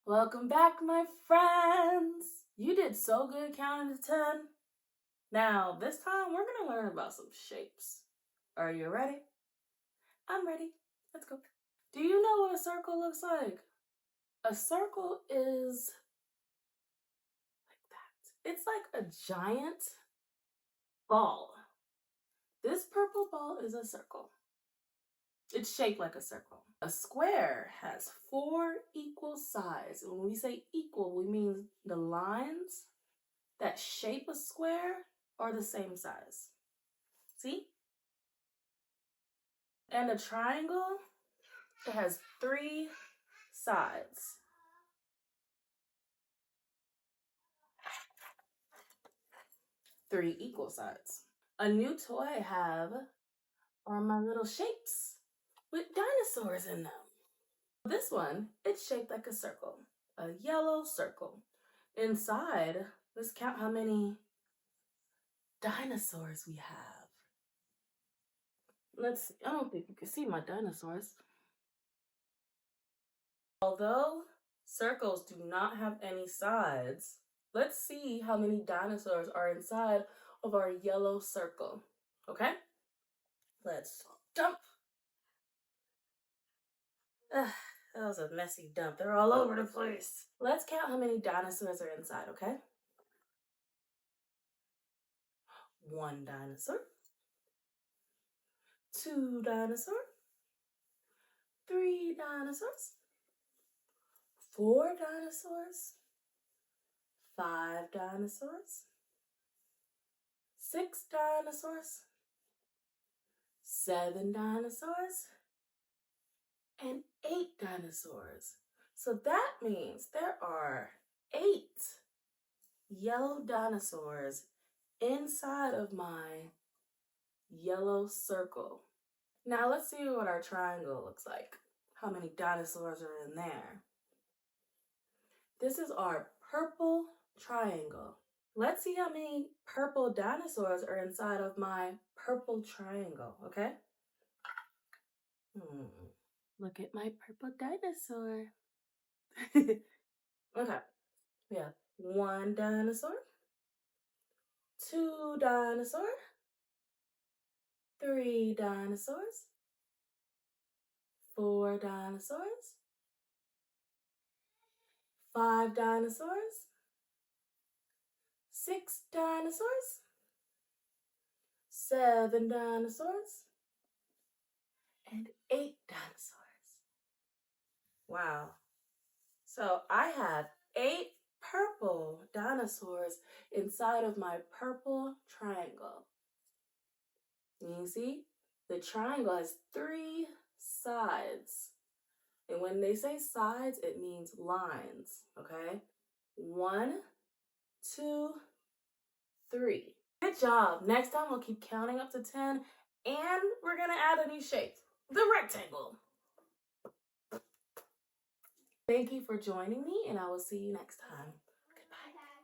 Welcome back, my friends. You did so good counting to 10. Now, this time we're going to learn about some shapes. Are you ready? I'm ready. Let's go. Do you know what a circle looks like? A circle is like that. It's like a giant ball. This purple ball is a circle. It's shaped like a circle. A square has 4 equal sides. And when we say equal, we mean the lines that shape a square are the same size. See? And a triangle, it has 3 sides. Three equal sides. A new toy I have are my little shapes with dinosaurs in them. This one, it's shaped like a circle, a yellow circle. Inside, let's count how many dinosaurs we have. Let's see, I don't think you can see my dinosaurs. Although circles do not have any sides, let's see how many dinosaurs are inside of our yellow circle, okay? Let's dump. Ugh, that was a messy dump. They're all over the place. Let's count how many dinosaurs are inside, okay? 1 dinosaur. 2 dinosaurs. 3 dinosaurs. 4 dinosaurs. 5 dinosaurs. 6 dinosaurs. 7 dinosaurs. And 8 dinosaurs. So that means there are 8 yellow dinosaurs inside of my yellow circle. Now let's see what our triangle looks like. How many dinosaurs are in there? This is our purple triangle. Let's see how many purple dinosaurs are inside of my purple triangle, okay? Look at my purple dinosaur. Okay, we have 1 dinosaur, 2 dinosaur, 3 dinosaurs, 4 dinosaurs, 5 dinosaurs, 6 dinosaurs, 7 dinosaurs, and 8 dinosaurs. Wow. So I have 8 purple dinosaurs inside of my purple triangle. You see, the triangle has 3 sides. And when they say sides, it means lines, okay? 1, 2, 3. Good job. Next time we'll keep counting up to 10 and we're gonna add a new shape, the rectangle. Thank you for joining me and I will see you next time.